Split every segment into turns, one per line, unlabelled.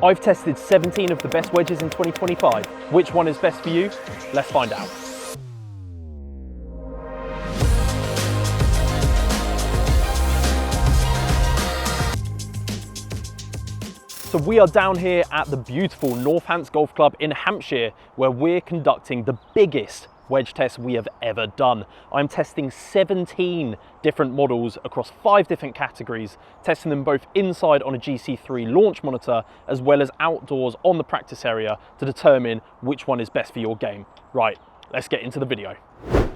I've tested 17 of the best wedges in 2025. Which one is best for you? Let's find out. So we are down here at the beautiful Northants Golf Club in Hampshire, where we're conducting the biggest wedge test we have ever done. I'm testing 17 different models across 5 different categories, testing them both inside on a GC3 launch monitor as well as outdoors on the practice area to determine which one is best for your game. Right, let's get into the video.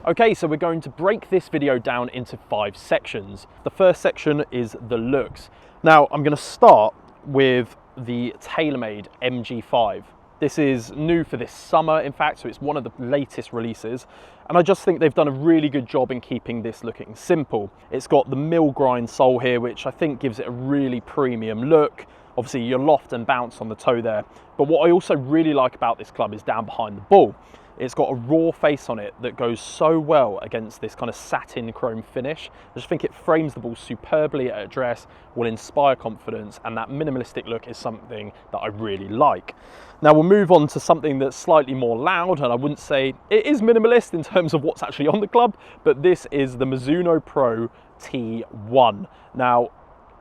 Okay, so we're going to break this video down into 5 sections. The first section is the looks. Now, I'm going to start with the TaylorMade MG5. This is new for this summer, in fact, so it's one of the latest releases. And I just think they've done a really good job in keeping this looking simple. It's got the mill grind sole here, which I think gives it a really premium look. Obviously, your loft and bounce on the toe there. But what I also really like about this club is down behind the ball. It's got a raw face on it that goes so well against this kind of satin chrome finish. I just think it frames the ball superbly at address, will inspire confidence, and that minimalistic look is something that I really like. Now we'll move on to something that's slightly more loud, and I wouldn't say it is minimalist in terms of what's actually on the club, but this is the Mizuno Pro T1. Now,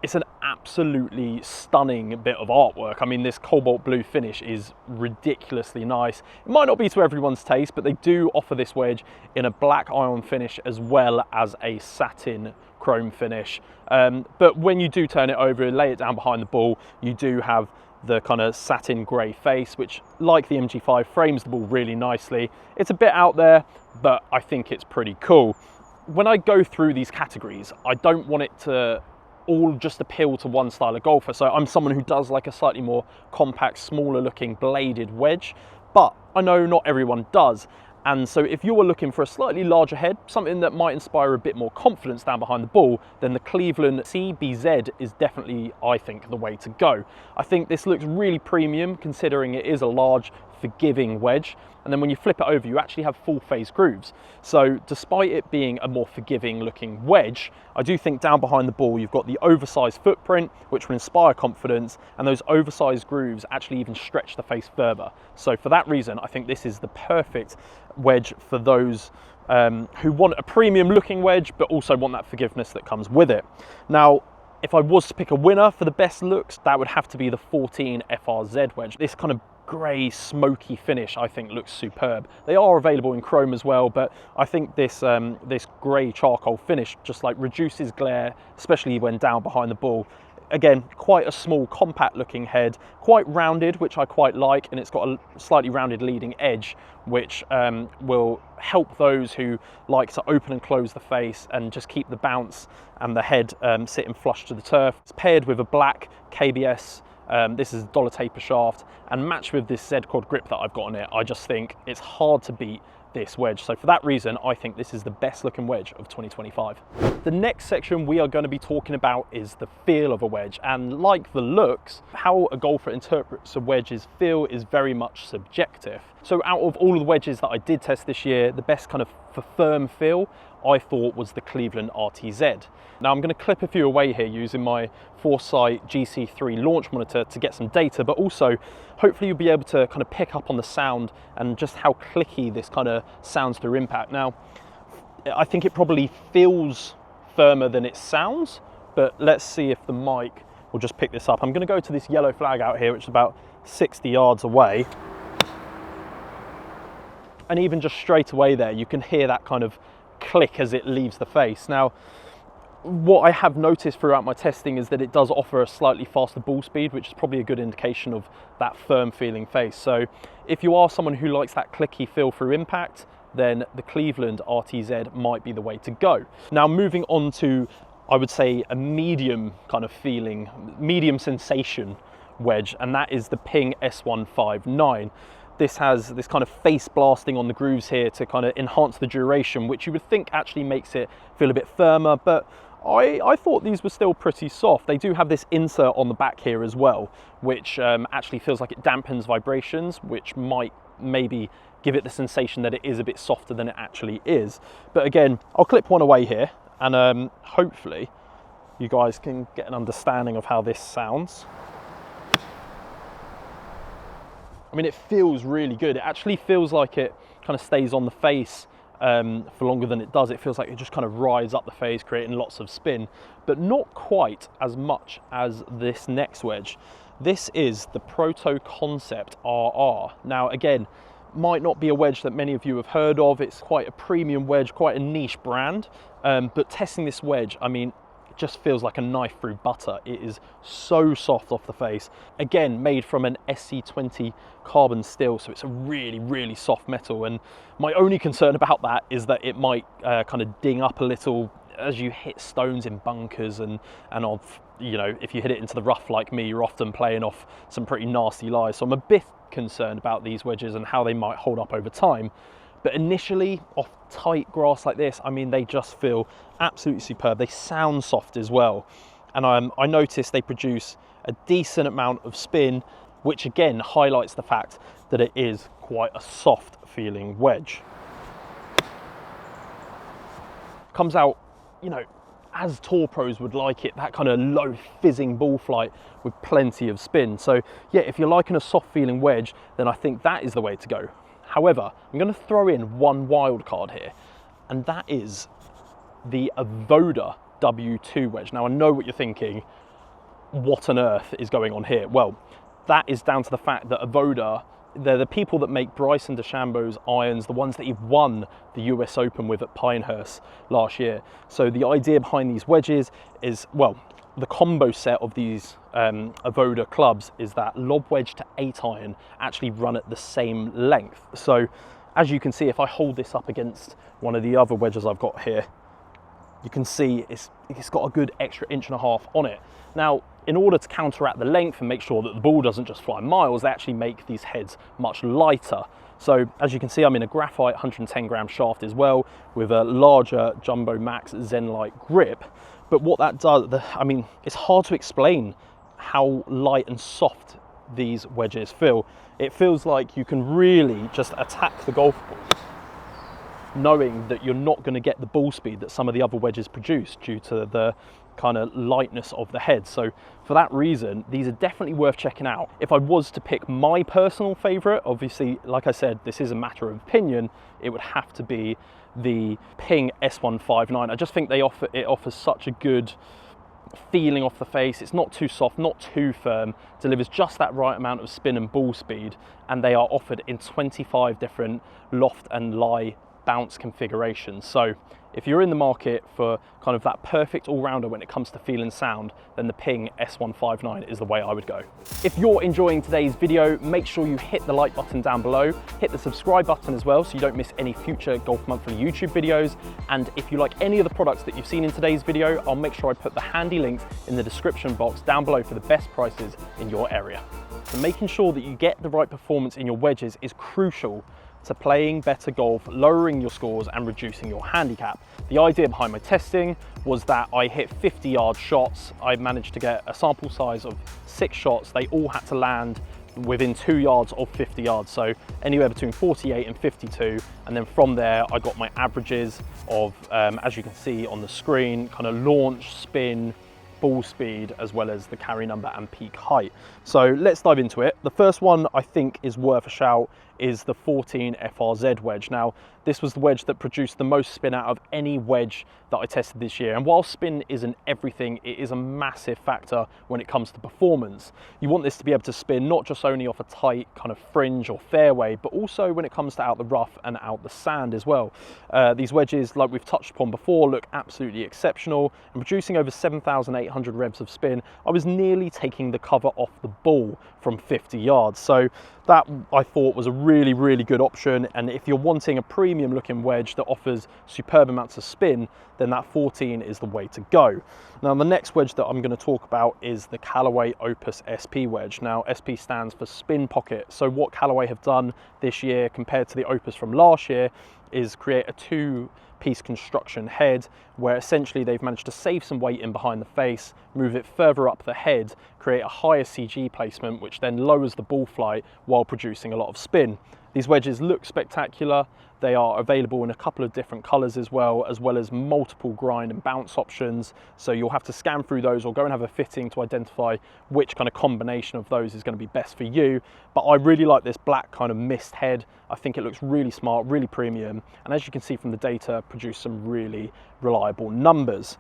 it's an absolutely stunning bit of artwork. I mean, this cobalt blue finish is ridiculously nice. It might not be to everyone's taste, but they do offer this wedge in a black iron finish as well as a satin chrome finish. But when you do turn it over and lay it down behind the ball, you do have the kind of satin grey face, which, like the MG5, frames the ball really nicely. It's a bit out there, but I think it's pretty cool. When I go through these categories, I don't want it to all just appeal to one style of golfer. So I'm someone who does like a slightly more compact, smaller looking bladed wedge, but I know not everyone does. And so if you're looking for a slightly larger head, something that might inspire a bit more confidence down behind the ball, then the Cleveland CBZ is definitely, I think, the way to go. I think this looks really premium considering it is a large, forgiving wedge. And then when you flip it over, you actually have full face grooves. So despite it being a more forgiving looking wedge, I do think down behind the ball, you've got the oversized footprint, which will inspire confidence, and those oversized grooves actually even stretch the face further. So for that reason, I think this is the perfect wedge for those who want a premium looking wedge, but also want that forgiveness that comes with it. Now, if I was to pick a winner for the best looks, that would have to be the 14 FRZ wedge. This kind of grey smoky finish I think looks superb. They are available in chrome as well, but I think this this grey charcoal finish just like reduces glare, especially when down behind the ball. Again, quite a small compact looking head, quite rounded, which I quite like, and it's got a slightly rounded leading edge, which will help those who like to open and close the face and just keep the bounce and the head sitting flush to the turf. It's paired with a black KBS. This is a dollar taper shaft, and matched with this Z-Quad grip that I've got on it, I just think it's hard to beat this wedge. So for that reason, I think this is the best looking wedge of 2025. The next section we are going to be talking about is the feel of a wedge, and like the looks, how a golfer interprets a wedge's feel is very much subjective. So out of all of the wedges that I did test this year, the best kind of for firm feel I thought was the Cleveland RTZ. Now I'm going to clip a few away here using my Foresight GC3 launch monitor to get some data, but also hopefully you'll be able to kind of pick up on the sound and just how clicky this kind of sounds through impact. Now, I think it probably feels firmer than it sounds, but let's see if the mic will just pick this up. I'm going to go to this yellow flag out here, which is about 60 yards away. And even just straight away there, you can hear that kind of click as it leaves the face. Now, what I have noticed throughout my testing is that it does offer a slightly faster ball speed, which is probably a good indication of that firm feeling face. So if you are someone who likes that clicky feel through impact, then the Cleveland RTZ might be the way to go. Now moving on to, I would say, a medium kind of feeling, medium sensation wedge, and that is the Ping S159. This has this kind of face blasting on the grooves here to kind of enhance the duration, which you would think actually makes it feel a bit firmer, but I thought these were still pretty soft. They do have this insert on the back here as well, which actually feels like it dampens vibrations, which might maybe give it the sensation that it is a bit softer than it actually is. But again, I'll clip one away here, and hopefully you guys can get an understanding of how this sounds. I mean, it feels really good. It actually feels like it kind of stays on the face for longer than it does. It feels like it just kind of rides up the face, creating lots of spin, but not quite as much as this next wedge. This is the Proto Concept RR. Now, again, might not be a wedge that many of you have heard of. It's quite a premium wedge, quite a niche brand, but testing this wedge, I mean, it just feels like a knife through butter. It is so soft off the face. Again, made from an SC20 carbon steel, so it's a really, really soft metal. And my only concern about that is that it might kind of ding up a little as you hit stones in bunkers and off, you know, if you hit it into the rough like me, you're often playing off some pretty nasty lies. So I'm a bit concerned about these wedges and how they might hold up over time. But initially, off tight grass like this, I mean, they just feel absolutely superb. They sound soft as well. And I noticed they produce a decent amount of spin, which again highlights the fact that it is quite a soft feeling wedge. Comes out, you know, as tour pros would like it, that kind of low fizzing ball flight with plenty of spin. So yeah, if you're liking a soft feeling wedge, then I think that is the way to go. However, I'm going to throw in one wild card here, and that is the Avoda W2 wedge. Now I know what you're thinking, what on earth is going on here? Well, that is down to the fact that Avoda, they're the people that make Bryson DeChambeau's irons, the ones that he won the US Open with at Pinehurst last year. So the idea behind these wedges is, well, the combo set of these Avoda clubs is that lob wedge to 8 iron actually run at the same length. So as you can see, if I hold this up against one of the other wedges I've got here, you can see it's got a good extra 1.5 inches on it. Now, in order to counteract the length and make sure that the ball doesn't just fly miles, they actually make these heads much lighter. So as you can see, I'm in a graphite 110 gram shaft as well, with a larger Jumbo Max Zenlite grip. But what that does, I mean, it's hard to explain how light and soft these wedges feel. It feels like you can really just attack the golf ball, knowing that you're not going to get the ball speed that some of the other wedges produce due to the kind of lightness of the head. So for that reason, these are definitely worth checking out. If I was to pick my personal favorite, obviously, like I said, this is a matter of opinion, it would have to be the Ping S159. I just think it offers such a good feeling off the face. It's not too soft, not too firm, delivers just that right amount of spin and ball speed, and they are offered in 25 different loft and lie bounce configurations. So if you're in the market for kind of that perfect all-rounder when it comes to feel and sound, then the Ping S159 is the way I would go. If you're enjoying today's video, make sure you hit the like button down below, hit the subscribe button as well so you don't miss any future Golf Monthly YouTube videos. And if you like any of the products that you've seen in today's video, I'll make sure I put the handy links in the description box down below for the best prices in your area. So making sure that you get the right performance in your wedges is crucial to playing better golf, lowering your scores and reducing your handicap. The idea behind my testing was that I hit 50-yard shots. I managed to get a sample size of 6 shots. They all had to land within 2 yards of 50 yards, so anywhere between 48 and 52. And then from there, I got my averages of, as you can see on the screen, kind of launch, spin, ball speed, as well as the carry number and peak height. So let's dive into it. The first one I think is worth a shout is the 14 FRZ wedge. Now, this was the wedge that produced the most spin out of any wedge that I tested this year. And while spin isn't everything, it is a massive factor when it comes to performance. You want this to be able to spin not just only off a tight kind of fringe or fairway, but also when it comes to out the rough and out the sand as well. These wedges, like we've touched upon before, look absolutely exceptional. And producing over 7,800 revs of spin, I was nearly taking the cover off the ball from 50 yards. So that I thought was a really, really good option. And if you're wanting a premium looking wedge that offers superb amounts of spin, then that 14 is the way to go. Now, the next wedge that I'm going to talk about is the Callaway Opus SP wedge. Now, SP stands for spin pocket. So what Callaway have done this year compared to the Opus from last year is create a 2-piece construction head where essentially they've managed to save some weight in behind the face, move it further up the head, create a higher CG placement, which then lowers the ball flight while producing a lot of spin. These wedges look spectacular. They are available in a couple of different colours as well as multiple grind and bounce options. So you'll have to scan through those or go and have a fitting to identify which kind of combination of those is going to be best for you. But I really like this black kind of mist head. I think it looks really smart, really premium. And as you can see from the data, produce some really reliable numbers.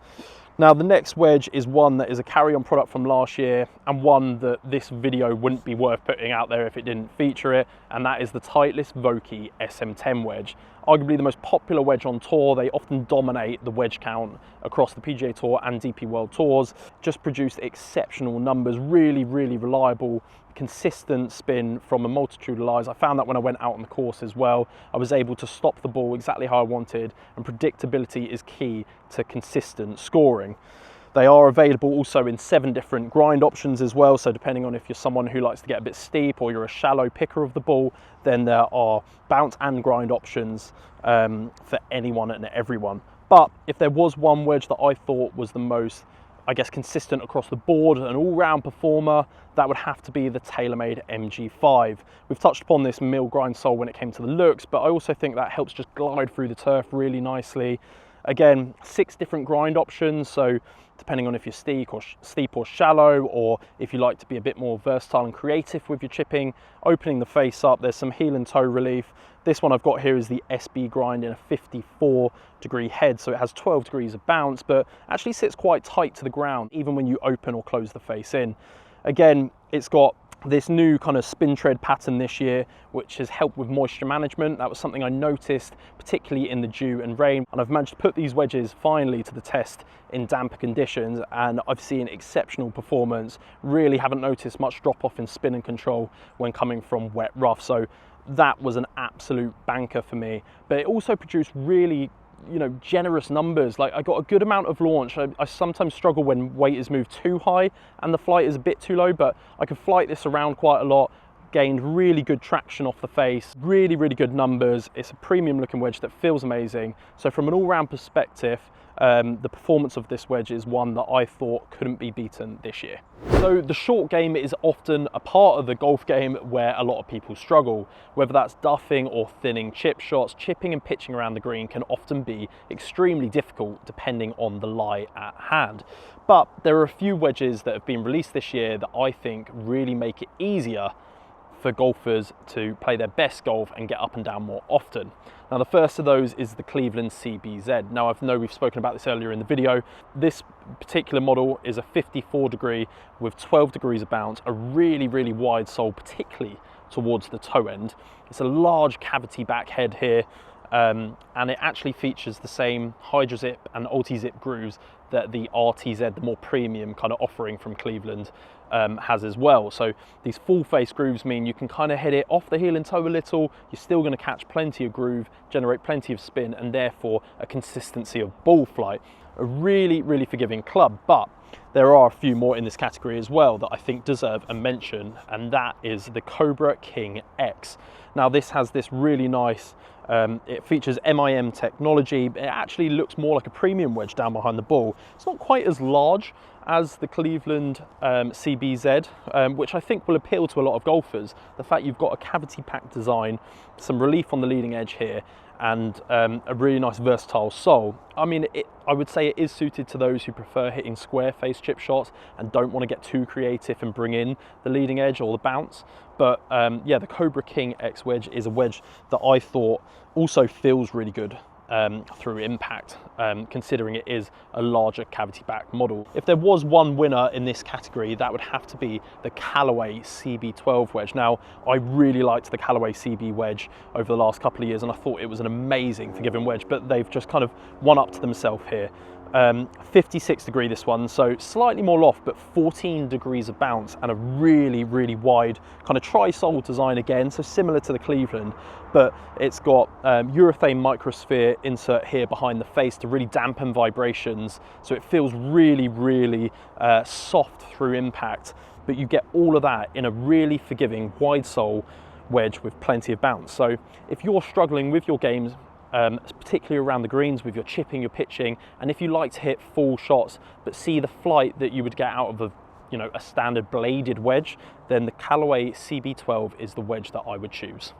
Now the next wedge is one that is a carry-on product from last year and one that this video wouldn't be worth putting out there if it didn't feature it, and that is the Titleist Vokey SM10 wedge. Arguably the most popular wedge on tour. They often dominate the wedge count across the PGA Tour and DP World Tours. Just produced exceptional numbers, really reliable, consistent spin from a multitude of lies. I found that when I went out on the course as well, I was able to stop the ball exactly how I wanted, and predictability is key to consistent scoring. They are available also in 7 different grind options as well, so depending on if you're someone who likes to get a bit steep or you're a shallow picker of the ball, then there are bounce and grind options for anyone and everyone. But if there was one wedge that I thought was the most, I guess, consistent across the board, an all-round performer, that would have to be the TaylorMade MG5. We've touched upon this mill grind sole when it came to the looks, but I also think that helps just glide through the turf really nicely. Again, 6 different grind options, so depending on if you're steep or shallow, or if you like to be a bit more versatile and creative with your chipping, opening the face up, there's some heel and toe relief. This one I've got here is the SB grind in a 54-degree head, so it has 12 degrees of bounce, but actually sits quite tight to the ground, even when you open or close the face in. Again, it's got this new kind of spin tread pattern this year, which has helped with moisture management. That was something I noticed, particularly in the dew and rain. And I've managed to put these wedges finally to the test in damper conditions, and I've seen exceptional performance. Really haven't noticed much drop off in spin and control when coming from wet rough. So that was an absolute banker for me. But it also produced really, generous numbers. Like, I got a good amount of launch. I sometimes struggle when weight is moved too high and the flight is a bit too low, but I could flight this around quite a lot, gained really good traction off the face, really good numbers. It's a premium looking wedge that feels amazing. So from an all-round perspective, the performance of this wedge is one that I thought couldn't be beaten this year. So the short game is often a part of the golf game where a lot of people struggle, whether that's duffing or thinning chip shots. Chipping and pitching around the green can often be extremely difficult depending on the lie at hand. But there are a few wedges that have been released this year that I think really make it easier for golfers to play their best golf and get up and down more often. Now the first of those is the Cleveland CBZ. Now I know we've spoken about this earlier in the video. This particular model is a 54 degree with 12 degrees of bounce, a really wide sole, particularly towards the toe end. It's a large cavity back head here, and it actually features the same Hydrazip and Ulti-Zip grooves that the RTZ, the more premium kind of offering from Cleveland, has as well. So these full face grooves mean you can kind of hit it off the heel and toe a little. You're still going to catch plenty of groove, generate plenty of spin, and therefore a consistency of ball flight. A really forgiving club, but there are a few more in this category as well that I think deserve a mention, and that is the Cobra King X. Now this has this really nice, it features MIM technology. It actually looks more like a premium wedge down behind the ball. It's not quite as large as the Cleveland CBZ, which I think will appeal to a lot of golfers. The fact you've got a cavity pack design, some relief on the leading edge here, and a really nice versatile sole. I mean, I would say it is suited to those who prefer hitting square face chip shots and don't want to get too creative and bring in the leading edge or the bounce. But yeah, the Cobra King X wedge is a wedge that I thought also feels really good through impact, considering it is a larger cavity back model. If there was one winner in this category, that would have to be the Callaway CB12 wedge. Now, I really liked the Callaway CB wedge over the last couple of years, and I thought it was an amazing forgiving wedge, but they've just kind of one up to themselves here. 56 degree this one, so slightly more loft, but 14 degrees of bounce, and a really wide kind of tri-sole design again, so similar to the Cleveland, but it's got urethane microsphere insert here behind the face to really dampen vibrations, so it feels really soft through impact, but you get all of that in a really forgiving wide sole wedge with plenty of bounce. So if you're struggling with your games, particularly around the greens with your chipping, your pitching, and if you like to hit full shots but see the flight that you would get out of a standard bladed wedge, then the Callaway CB12 is the wedge that I would choose.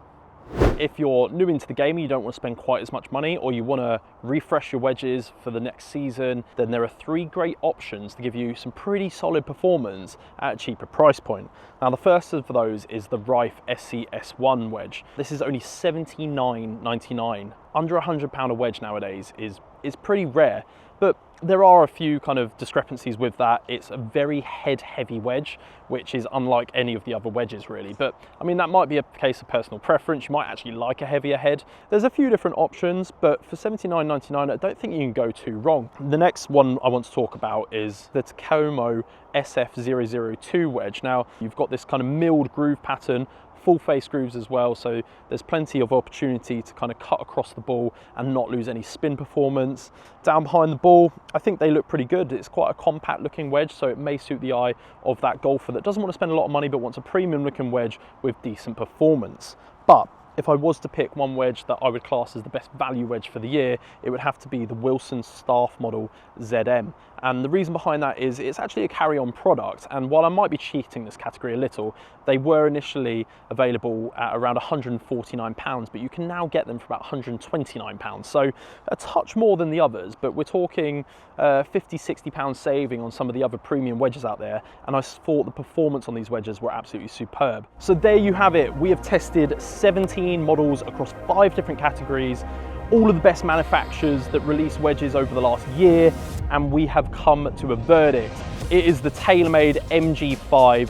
If you're new into the game and you don't want to spend quite as much money, or you want to refresh your wedges for the next season, then there are 3 great options to give you some pretty solid performance at a cheaper price point. Now, the first of those is the Rife SCS1 wedge. This is only $79.99. Under £100 a wedge nowadays is pretty rare, but there are a few kind of discrepancies with that. It's a very head-heavy wedge, which is unlike any of the other wedges really. But I mean, that might be a case of personal preference. You might actually like a heavier head. There's a few different options, but for $79.99, I don't think you can go too wrong. The next one I want to talk about is the Tacoma SF002 wedge. Now, you've got this kind of milled groove pattern, full face grooves as well, so there's plenty of opportunity to kind of cut across the ball and not lose any spin performance. Down behind the ball, I think they look pretty good. It's quite a compact looking wedge, so it may suit the eye of that golfer that doesn't want to spend a lot of money but wants a premium looking wedge with decent performance. But if I was to pick one wedge that I would class as the best value wedge for the year, it would have to be the Wilson Staff Model ZM. And the reason behind that is it's actually a carry-on product. And while I might be cheating this category a little, they were initially available at around £149, but you can now get them for about £129. So a touch more than the others, but we're talking £50, £60 saving on some of the other premium wedges out there. And I thought the performance on these wedges were absolutely superb. So there you have it. We have tested 17 models across 5 different categories, all of the best manufacturers that released wedges over the last year, and we have come to a verdict. It is the TaylorMade MG5.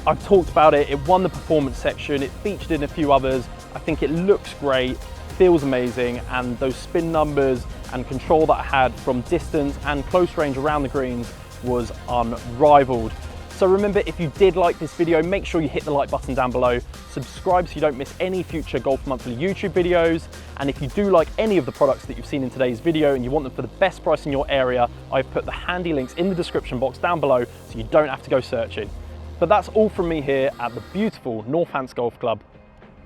I've talked about it, it won the performance section, it featured in a few others. I think it looks great, feels amazing, and those spin numbers and control that I had from distance and close range around the greens was unrivaled. So remember, if you did like this video, make sure you hit the like button down below, subscribe so you don't miss any future Golf Monthly YouTube videos, and if you do like any of the products that you've seen in today's video and you want them for the best price in your area, I've put the handy links in the description box down below so you don't have to go searching. But that's all from me here at the beautiful Northants Golf Club.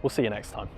We'll see you next time.